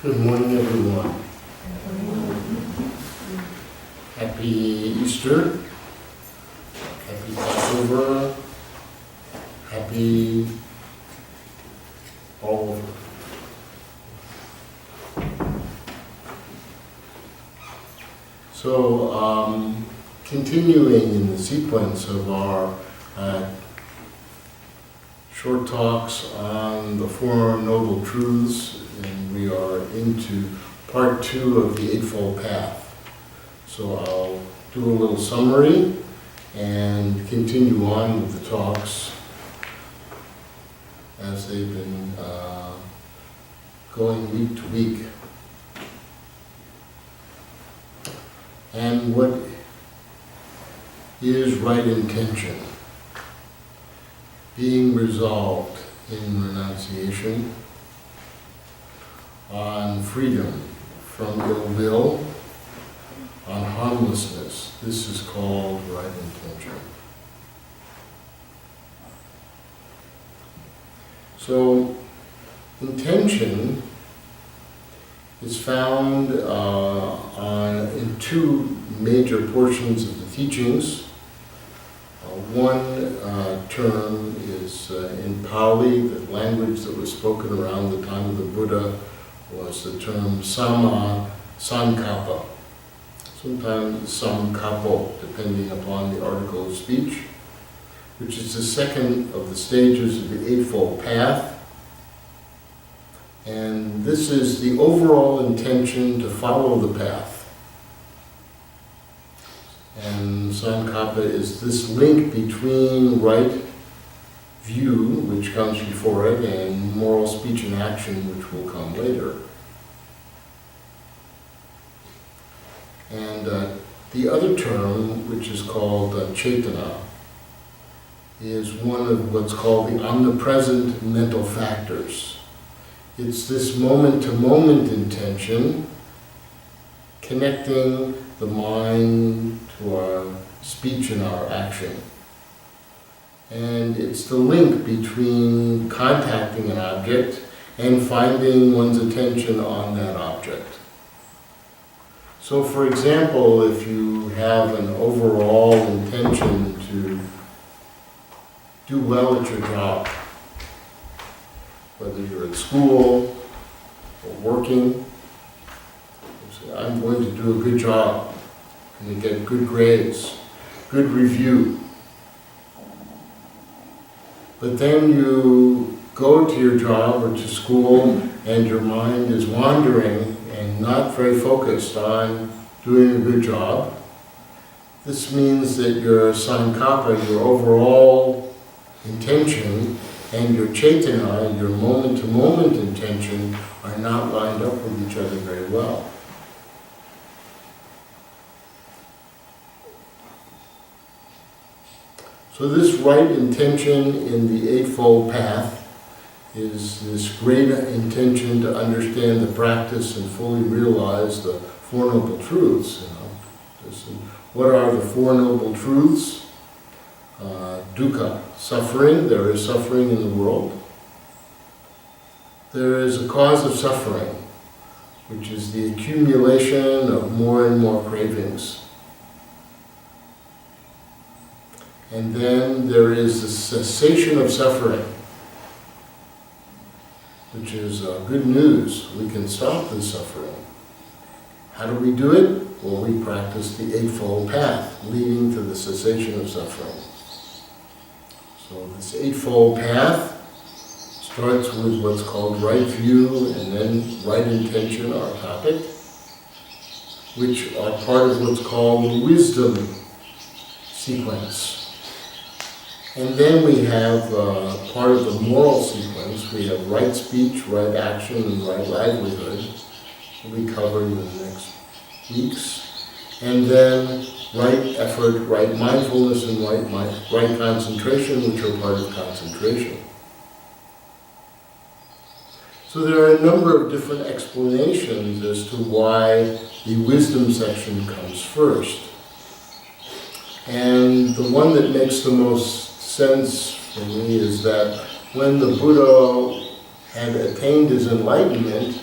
Good morning, everyone. Happy Easter, happy Passover, happy all over. So, continuing in the sequence of our short talks on the Four Noble Truths, and we are into part 2 of the Eightfold Path. So I'll do a little summary and continue on with the talks as they've been going week to week. And what is right intention? Being resolved in renunciation on freedom from ill will, on harmlessness. This is called right intention. So, intention is found in two major portions of the teachings. One term is in Pali, the language that was spoken around the time of the Buddha was the term Sama Sankappa. Sometimes Samkapo, depending upon the article of speech, which is the second of the stages of the Eightfold Path. And this is the overall intention to follow the path. And Sankappa is this link between right view, which comes before it, and moral speech and action, which will come later. And the other term, which is called Cetana, is one of what's called the omnipresent mental factors. It's this moment-to-moment intention connecting the mind to our speech and our action. And it's the link between contacting an object and finding one's attention on that object. So for example, if you have an overall intention to do well at your job, whether you're at school or working, you say, I'm going to do a good job, and to get good grades, good review. But then you go to your job or to school and your mind is wandering and not very focused on doing a good job. This means that your sankappa, your overall intention, and your cetana, your moment-to-moment intention, are not lined up with each other very well. So this right intention in the Eightfold Path is this great intention to understand the practice and fully realize the Four Noble Truths. What are the Four Noble Truths? Dukkha, suffering. There is suffering in the world. There is a cause of suffering, which is the accumulation of more and more cravings. And then there is the cessation of suffering, which is good news. We can stop this suffering. How do we do it? Well, we practice the Eightfold Path, leading to the cessation of suffering. So this Eightfold Path starts with what's called right view, and then right intention, our topic, which are part of what's called the wisdom sequence. And then we have part of the moral sequence. We have right speech, right action, and right livelihood. We'll be covering in the next weeks. And then right effort, right mindfulness, and right concentration, which are part of concentration. So there are a number of different explanations as to why the wisdom section comes first. And the one that makes the most sense for me is that when the Buddha had attained his enlightenment,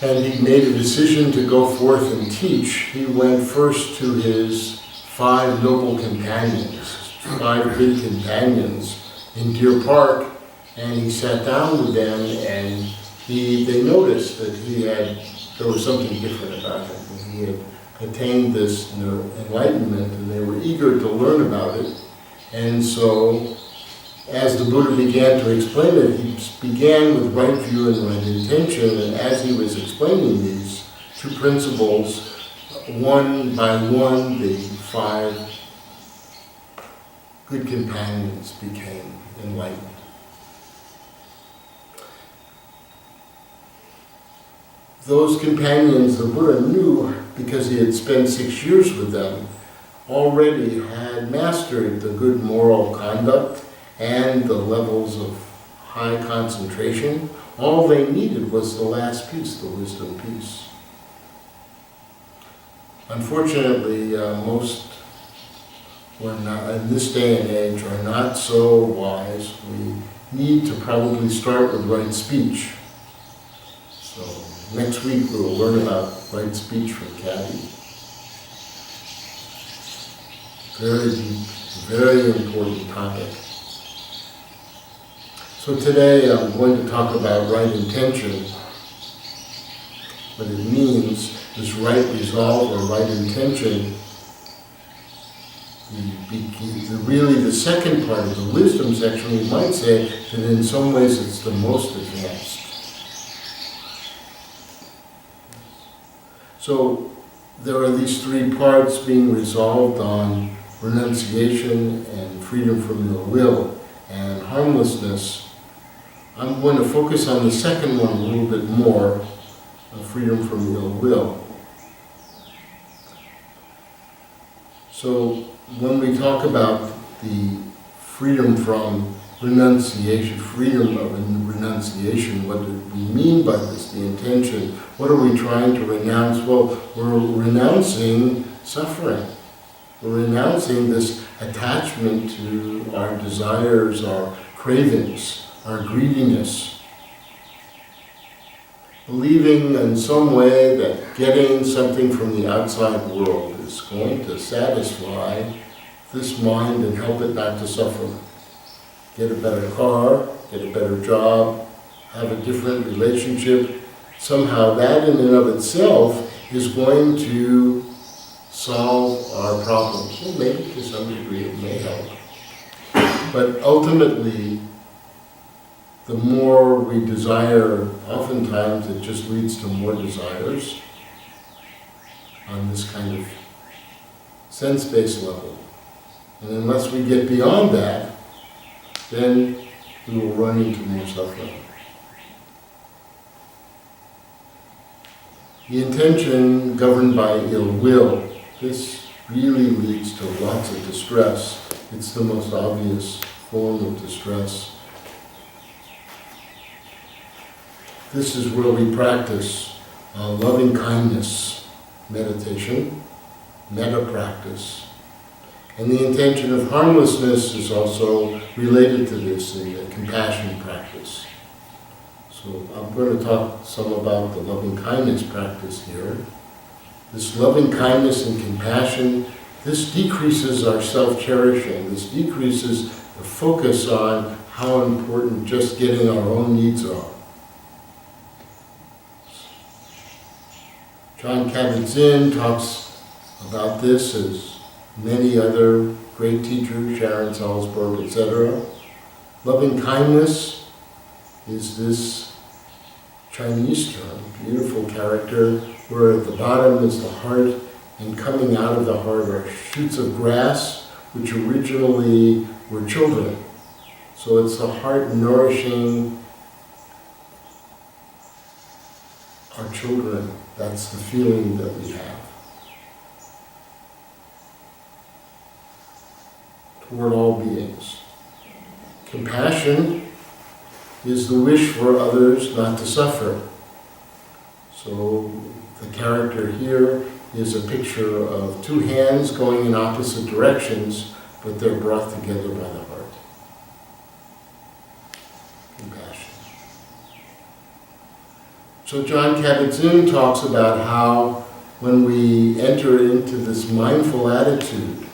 and he made a decision to go forth and teach, he went first to his 5 noble companions, 5 good companions in Deer Park, and he sat down with them, and they noticed that there was something different about him. He had attained this enlightenment, and they were eager to learn about it. And so, as the Buddha began to explain it, he began with right view and right intention, and as he was explaining these 2 principles, one by one, the 5 good companions became enlightened. Those companions the Buddha knew, because he had spent 6 years with them, already had mastered the good moral conduct and the levels of high concentration. All they needed was the last piece, the wisdom piece. Unfortunately, most were not, in this day and age, are not so wise. We need to probably start with right speech. So next week we will learn about right speech from Caddy. Very deep, very important topic. So today I'm going to talk about right intention, what it means, this right resolve or right intention. Really the second part of the wisdom section, we might say that in some ways it's the most advanced. So there are these 3 parts being resolved on renunciation and freedom from ill will and harmlessness. I'm going to focus on the second one a little bit more, freedom from ill will. So when we talk about the freedom from renunciation, freedom of renunciation, what do we mean by this, the intention? What are we trying to renounce? Well, we're renouncing suffering. We're renouncing this attachment to our desires, our cravings, our greediness. Believing in some way that getting something from the outside world is going to satisfy this mind and help it not to suffer. Get a better car, get a better job, have a different relationship. Somehow that in and of itself is going to solve our problems. Well, maybe to some degree it may help. But ultimately, the more we desire, oftentimes it just leads to more desires on this kind of sense-based level. And unless we get beyond that, then we will run into more suffering. The intention governed by ill will, this really leads to lots of distress. It's the most obvious form of distress. This is where we practice loving kindness meditation, metta practice. And the intention of harmlessness is also related to this, the compassion practice. So I'm going to talk some about the loving kindness practice here. This loving kindness and compassion, this decreases our self-cherishing. This decreases the focus on how important just getting our own needs are. John Kabat-Zinn talks about this, as many other great teachers, Sharon Salzberg, etc. Loving kindness is this Chinese term, beautiful character, where at the bottom is the heart, and coming out of the heart are shoots of grass, which originally were children. So it's the heart nourishing our children. That's the feeling that we have toward all beings. Compassion is the wish for others not to suffer. So the character here is a picture of 2 hands going in opposite directions, but they're brought together by the heart. Compassion. So John Kabat-Zinn talks about how when we enter into this mindful attitude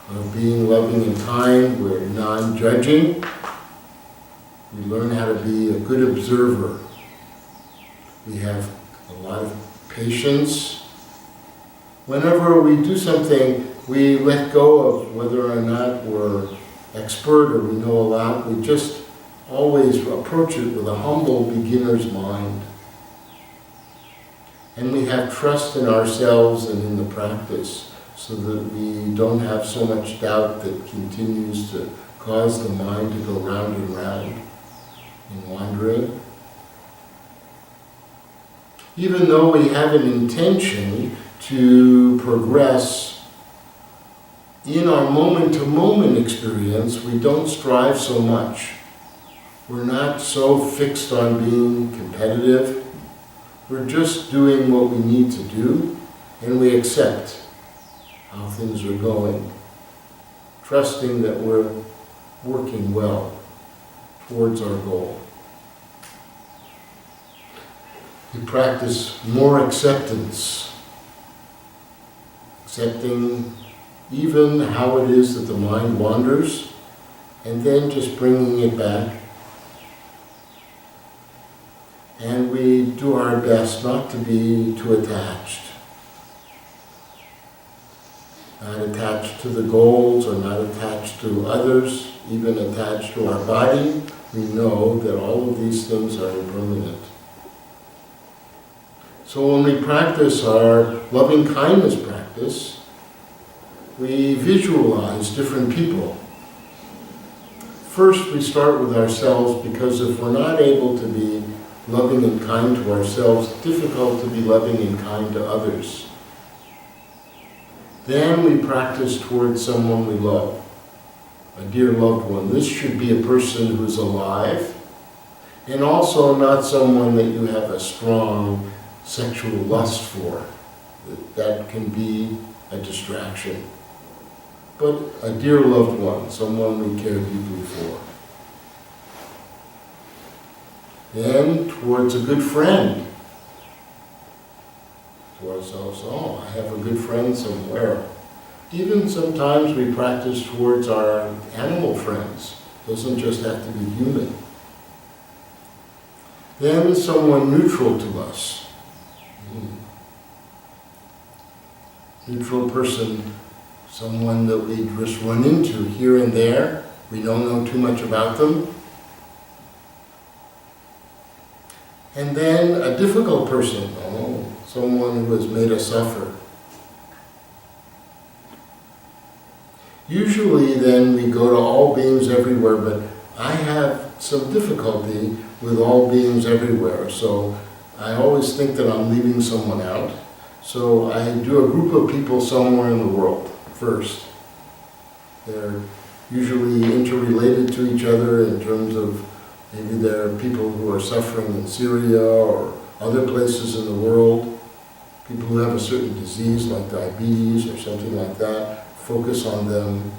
of being loving and kind, we're non-judging, we learn how to be a good observer. We have a lot of patience. Whenever we do something, we let go of whether or not we're expert or we know a lot. We just always approach it with a humble beginner's mind. And we have trust in ourselves and in the practice so that we don't have so much doubt that continues to cause the mind to go round and round in wandering. Even though we have an intention to progress in our moment-to-moment experience, we don't strive so much. We're not so fixed on being competitive. We're just doing what we need to do, and we accept how things are going, trusting that we're working well towards our goal. We practice more acceptance, accepting even how it is that the mind wanders, and then just bringing it back. And we do our best not to be too attached. Not attached to the goals or not attached to others, even attached to our body. We know that all of these things are impermanent. So when we practice our loving kindness practice, we visualize different people. First, we start with ourselves, because if we're not able to be loving and kind to ourselves, it's difficult to be loving and kind to others. Then we practice towards someone we love, a dear loved one. This should be a person who's alive, and also not someone that you have a strong sexual lust for. That can be a distraction. But a dear loved one, someone we care deeply for. Then towards a good friend. To ourselves, oh, I have a good friend somewhere. Even sometimes we practice towards our animal friends. It doesn't just have to be human. Then someone neutral to us. Neutral person, someone that we just run into here and there. We don't know too much about them. And then a difficult person, someone who has made us suffer. Usually then we go to all beings everywhere, but I have some difficulty with all beings everywhere, so I always think that I'm leaving someone out. So I do a group of people somewhere in the world first. They're usually interrelated to each other in terms of maybe there are people who are suffering in Syria or other places in the world, people who have a certain disease like diabetes or something like that, focus on them.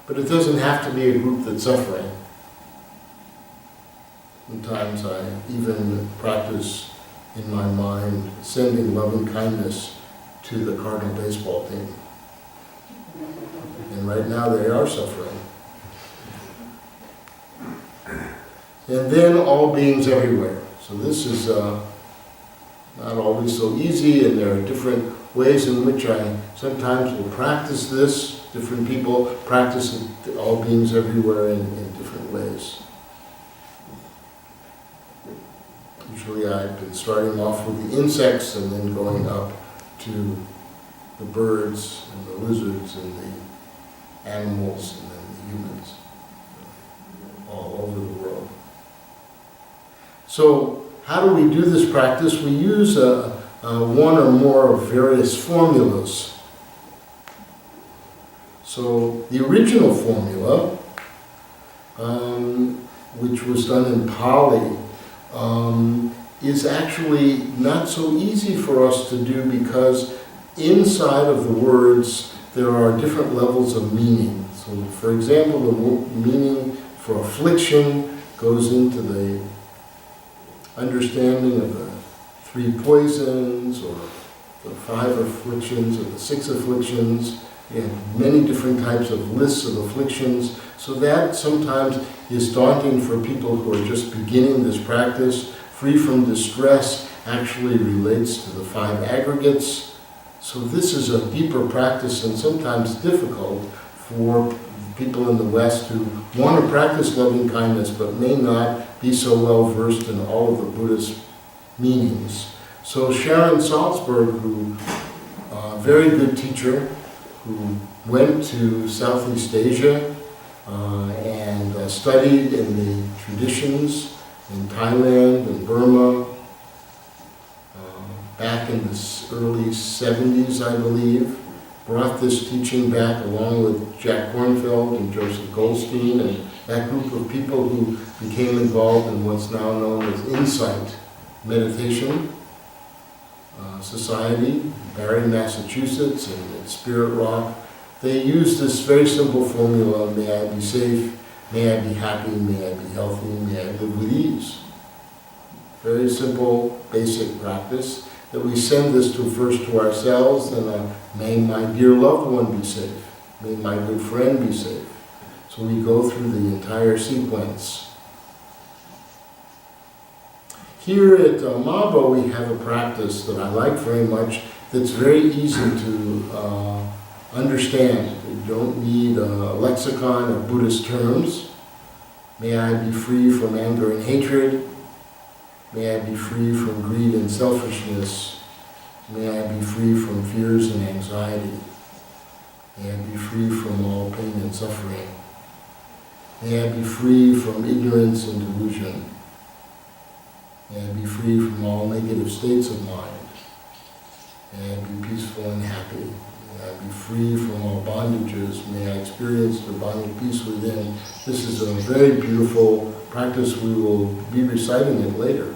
But it doesn't have to be a group that's suffering. Sometimes I even practice in my mind sending loving kindness to the Cardinal baseball team. And right now they are suffering. And then all beings everywhere. So this is not always so easy, and there are different ways in which I sometimes will practice this. Different people practice it, all beings everywhere in different ways. Usually I've been starting off with the insects and then going up to the birds and the lizards and the animals and then the humans all over the world. So how do we do this practice? We use one or more of various formulas. So the original formula, which was done in Pali, is actually not so easy for us to do because inside of the words there are different levels of meaning. So for example, the meaning for affliction goes into the understanding of the 3 poisons, or the 5 afflictions, or the 6 afflictions. You have many different types of lists of afflictions. So that sometimes is daunting for people who are just beginning this practice. Free from distress actually relates to the 5 aggregates. So this is a deeper practice and sometimes difficult for people in the West who want to practice loving kindness but may not be so well versed in all of the Buddhist meanings. So Sharon Salzberg, who a very good teacher, who went to Southeast Asia and studied in the traditions in Thailand and Burma back in the early 70s, I believe, brought this teaching back along with Jack Kornfield and Joseph Goldstein and that group of people who became involved in what's now known as Insight Meditation Society, Barre, Massachusetts, and at Spirit Rock. They use this very simple formula: may I be safe, may I be happy, may I be healthy, may I live with ease. Very simple, basic practice that we send this to first to ourselves, and may my dear loved one be safe, may my good friend be safe. So we go through the entire sequence. Here at Mabo we have a practice that I like very much that's very easy to understand. You don't need a lexicon of Buddhist terms. May I be free from anger and hatred. May I be free from greed and selfishness. May I be free from fears and anxiety. May I be free from all pain and suffering. May I be free from ignorance and delusion. May I be free from all negative states of mind. May I be peaceful and happy. May I be free from all bondages. May I experience the abiding peace within. This is a very beautiful practice. We will be reciting it later.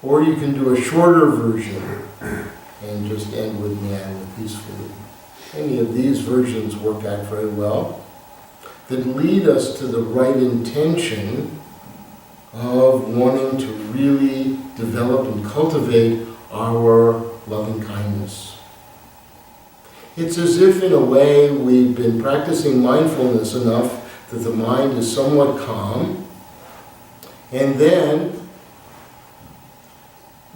Or you can do a shorter version and just end with may I live peacefully. Any of these versions work out very well, that lead us to the right intention of wanting to really develop and cultivate our loving kindness. It's as if, in a way, we've been practicing mindfulness enough that the mind is somewhat calm, and then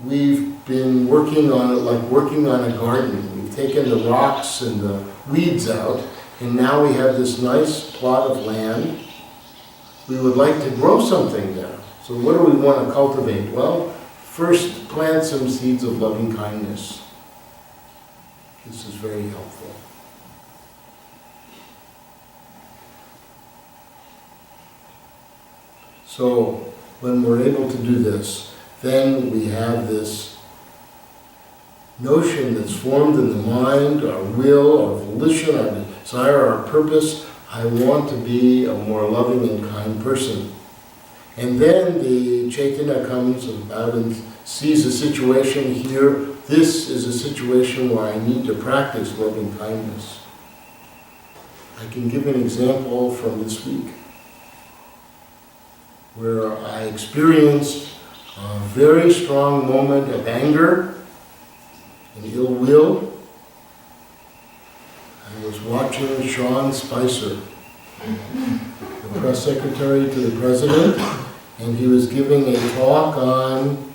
we've been working on it like working on a garden. We've taken the rocks and the weeds out, and now we have this nice plot of land. We would like to grow something there. So what do we want to cultivate? Well, first plant some seeds of loving kindness. This is very helpful. So when we're able to do this, then we have this notion that's formed in the mind, our will, our volition, our desire, our purpose. I want to be a more loving and kind person. And then the Chaitanya comes about and sees a situation here. This is a situation where I need to practice loving kindness. I can give an example from this week where I experienced a very strong moment of anger and ill will. I was watching Sean Spicer, the press secretary to the president, and he was giving a talk on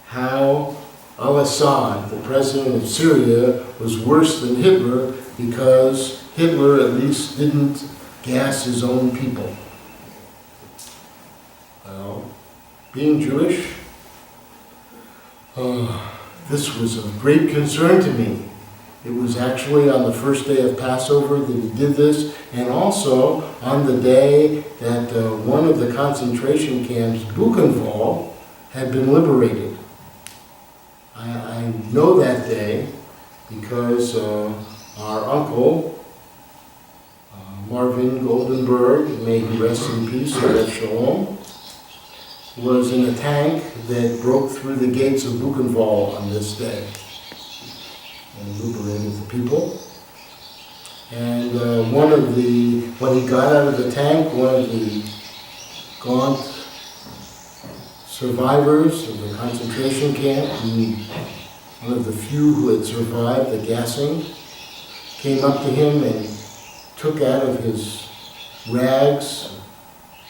how al-Assad, the president of Syria, was worse than Hitler because Hitler at least didn't gas his own people. Well, being Jewish, this was of great concern to me. It was actually on the first day of Passover that he did this, and also on the day that one of the concentration camps, Buchenwald, had been liberated. I know that day because our uncle, Marvin Goldenberg, may he rest in peace, or Shalom, was in a tank that broke through the gates of Buchenwald on this day and liberated the people. And when he got out of the tank, one of the gaunt survivors of the concentration camp, one of the few who had survived the gassing, came up to him and took out of his rags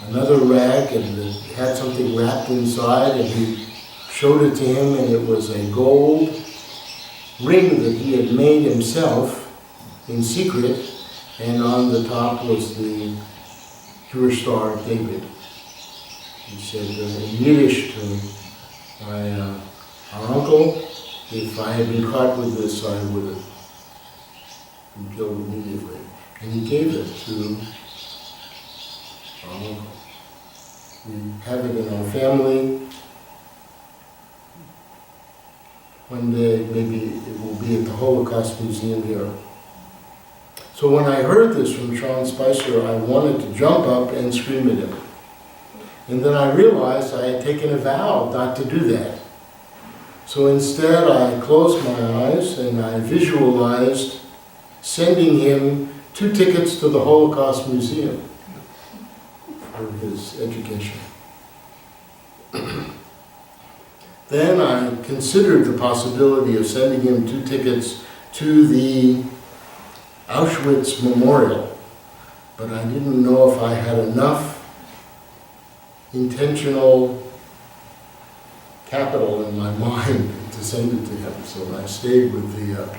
another rag, and it had something wrapped inside, and he showed it to him, and it was a gold ring that he had made himself in secret, and on the top was the Pure Star of David. He said in Yiddish to our uncle, if I had been caught with this, I would have been killed immediately. And he gave it to our uncle. We have it in our family. One day, maybe it will be at the Holocaust Museum here. So when I heard this from Sean Spicer, I wanted to jump up and scream at him. And then I realized I had taken a vow not to do that. So instead I closed my eyes and I visualized sending him 2 tickets to the Holocaust Museum for his education. Then I considered the possibility of sending him 2 tickets to the Auschwitz Memorial, but I didn't know if I had enough intentional capital in my mind to send it to him, so I stayed with the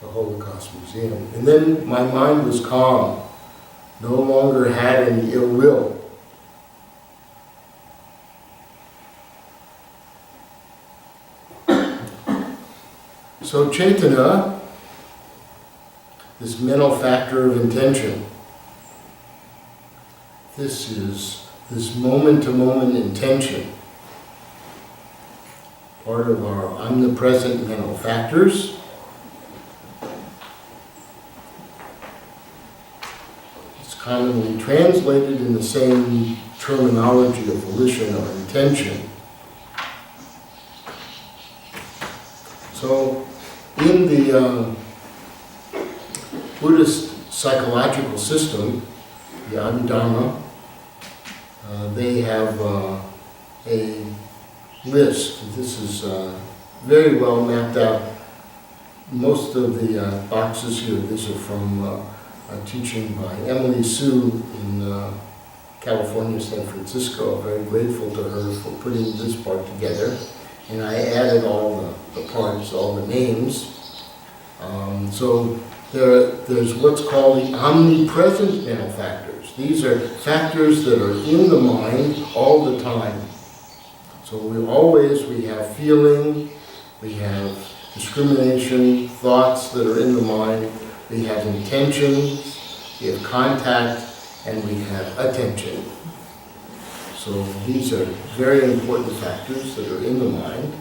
Holocaust Museum. And then my mind was calm, no longer had any ill will. So Chaitanya, this mental factor of intention, this is this moment-to-moment intention, part of our omnipresent mental factors. It's commonly translated in the same terminology of volition or intention. So, in the Buddhist psychological system, the Abhidharma, they have a list. This is very well mapped out. Most of the boxes here, these are from a teaching by Emily Sue in California, San Francisco. I'm very grateful to her for putting this part together. And I added all the parts, all the names. So there's what's called the omnipresent mental factors. These are factors that are in the mind all the time. So we have feeling, we have discrimination, thoughts that are in the mind, we have intention, we have contact, and we have attention. So these are very important factors that are in the mind.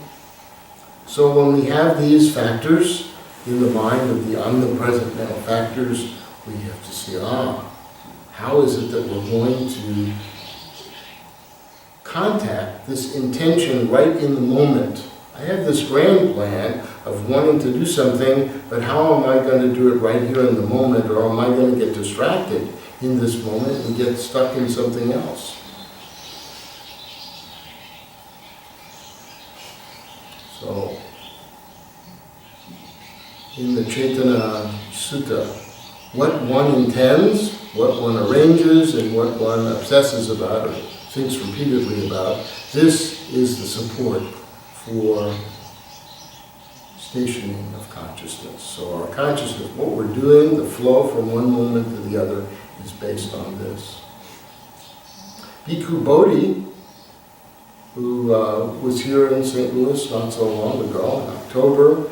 So when we have these factors in the mind of the omnipresent mental factors, we have to see, how is it that we're going to contact this intention right in the moment? I have this grand plan of wanting to do something, but how am I going to do it right here in the moment, or am I going to get distracted in this moment and get stuck in something else? So, in the Chaitanya Sutta, what one intends, what one arranges, and what one obsesses about or thinks repeatedly about, this is the support for stationing of consciousness. So our consciousness, what we're doing, the flow from one moment to the other, is based on this. Bhikkhu Bodhi, who was here in St. Louis not so long ago, in October,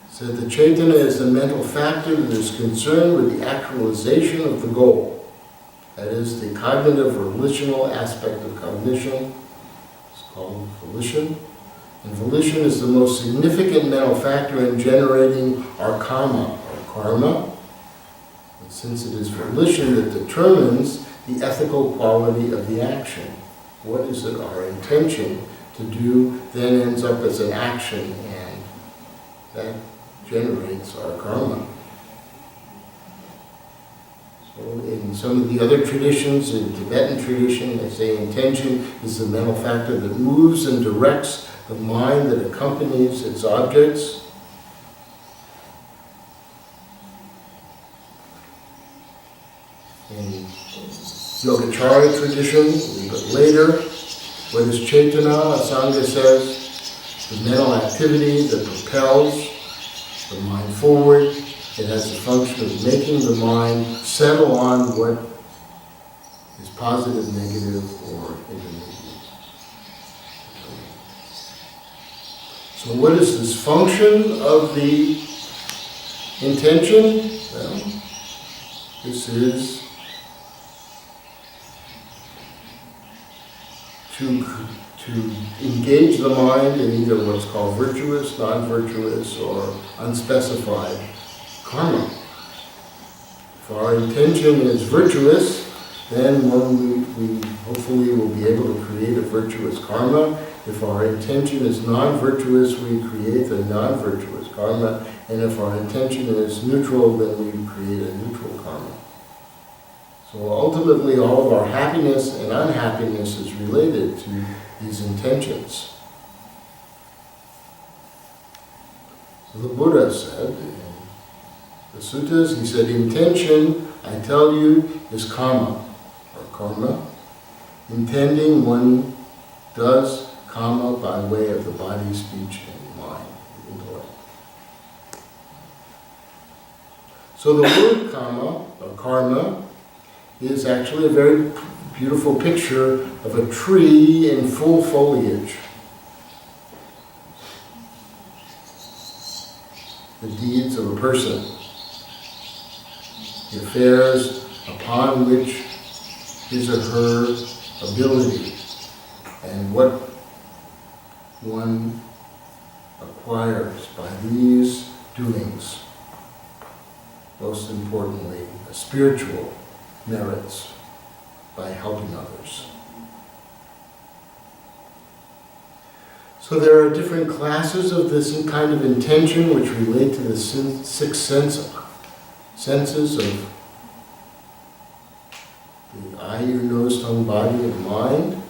said that Chaitanya is the mental factor that is concerned with the actualization of the goal. That is, the cognitive or volitional aspect of cognition. It's called volition. And volition is the most significant mental factor in generating our karma, or karma. And since it is volition that determines the ethical quality of the action. What is it our intention to do then ends up as an action, and that generates our karma. So in some of the other traditions, in Tibetan tradition, they say intention is the mental factor that moves and directs the mind that accompanies its objects. In Yogacara tradition, a little bit later, what is Chaitana? Asanga says, the mental activity that propels the mind forward. It has the function of making the mind settle on what is positive, negative, or intermediate. So what is this function of the intention? Well, this is to engage the mind in either what's called virtuous, non-virtuous, or unspecified karma. If our intention is virtuous, then we hopefully will be able to create a virtuous karma. If our intention is non-virtuous, we create a non-virtuous karma. And if our intention is neutral, then we create a neutral karma. So ultimately, all of our happiness and unhappiness is related to these intentions. So the Buddha said in the suttas, he said, intention, I tell you, is karma, or karma. Intending, one does karma by way of the body, speech, and mind, intellect. So the word karma, or karma, is actually a very beautiful picture of a tree in full foliage. The deeds of a person, the affairs upon which his or her ability, and what one acquires by these doings. Most importantly, a spiritual merits by helping others. So there are different classes of this kind of intention which relate to the six senses of the eye, ear, nose, tongue, body, and mind.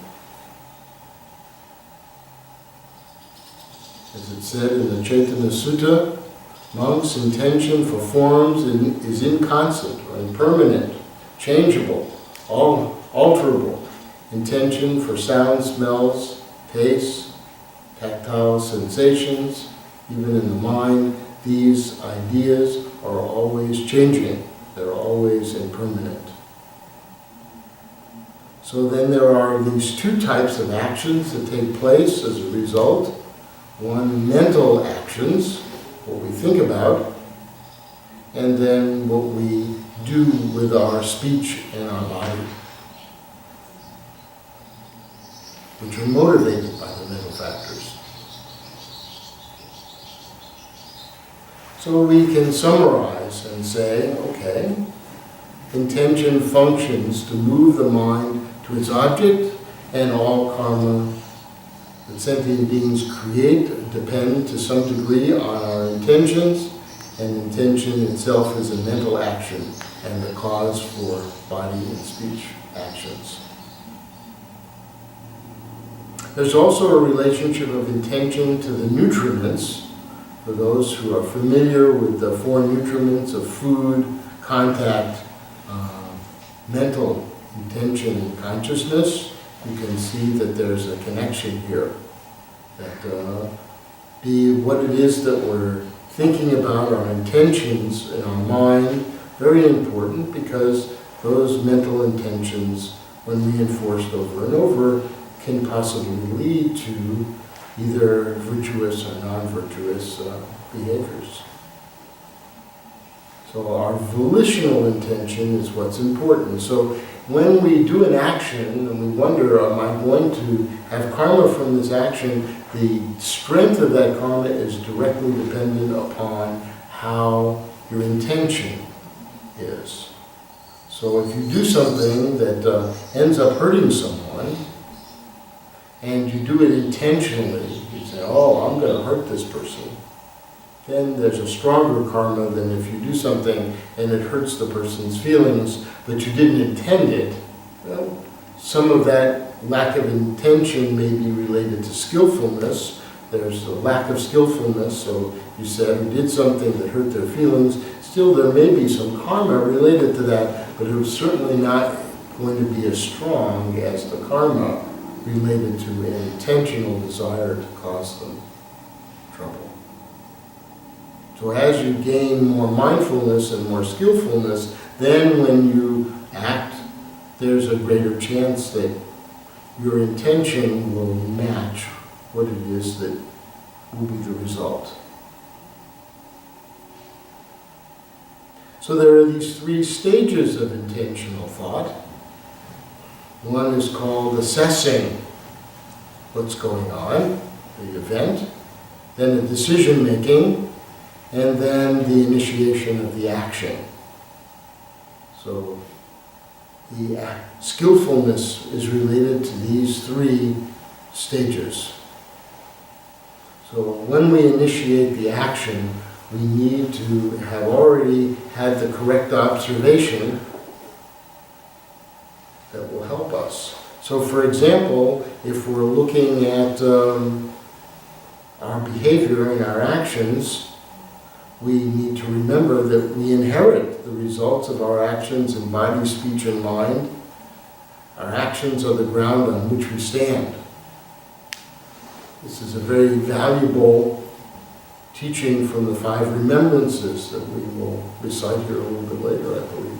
As it said in the Chaitanya Sutta, monks' intention for forms is inconstant or impermanent, changeable, alterable. Intention for sounds, smells, tastes, tactile sensations, even in the mind, these ideas are always changing. They're always impermanent. So then there are these two types of actions that take place as a result. One, mental actions, what we think about, and then what we do with our speech and our body, which are motivated by the mental factors. So we can summarize and say, okay, intention functions to move the mind to its object, and all karma that sentient beings create depend to some degree on our intentions, and intention itself is a mental action and the cause for body and speech actions. There's also a relationship of intention to the nutriments. For those who are familiar with the four nutriments of food, contact, mental intention, and consciousness, you can see that there's a connection here. That what it is that we're thinking about, our intentions in our mind, very important, because those mental intentions, when reinforced over and over, can possibly lead to either virtuous or non-virtuous behaviors. So our volitional intention is what's important. So when we do an action and we wonder, am I going to have karma from this action, the strength of that karma is directly dependent upon how your intention is. So if you do something that ends up hurting someone, and you do it intentionally, you say, oh, I'm going to hurt this person. then there's a stronger karma than if you do something and it hurts the person's feelings, but you didn't intend it. Well, some of that lack of intention may be related to skillfulness. There's a lack of skillfulness, so you said you did something that hurt their feelings. Still, there may be some karma related to that, but it was certainly not going to be as strong as the karma related to an intentional desire to cause them trouble. So as you gain more mindfulness and more skillfulness, then when you act, there's a greater chance that your intention will match what it is that will be the result. So there are these three stages of intentional thought. One is called assessing what's going on, the event, then the decision making, and then the initiation of the action. So the skillfulness is related to these three stages. So when we initiate the action, we need to have already had the correct observation that will help us. So for example, if we're looking at our behavior and our actions, we need to remember that we inherit the results of our actions in body, speech, and mind. Our actions are the ground on which we stand. This is a very valuable teaching from the 5 remembrances that we will recite here a little bit later, I believe.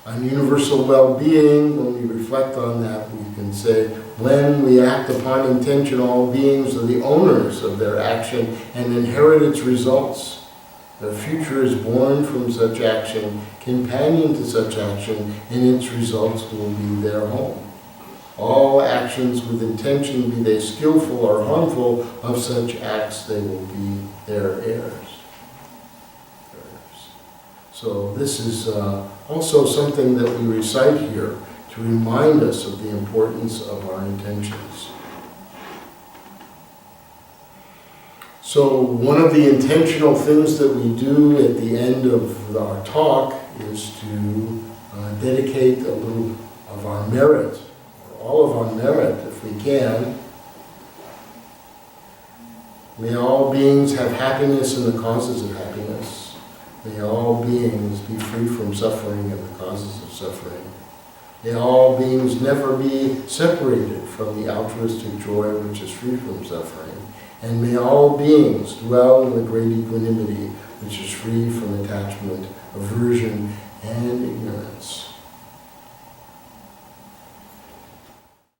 On universal well-being, when we reflect on that, we can say, when we act upon intention, all beings are the owners of their action and inherit its results. Their future is born from such action, companion to such action, and its results will be their home. All actions with intention, be they skillful or harmful, of such acts they will be their heirs. So this is also something that we recite here to remind us of the importance of our intentions. So one of the intentional things that we do at the end of our talk is to dedicate a little of our merit, or all of our merit if we can. May all beings have happiness and the causes of happiness. May all beings be free from suffering and the causes of suffering. May all beings never be separated from the altruistic joy which is free from suffering. And may all beings dwell in the great equanimity which is free from attachment, aversion, and ignorance.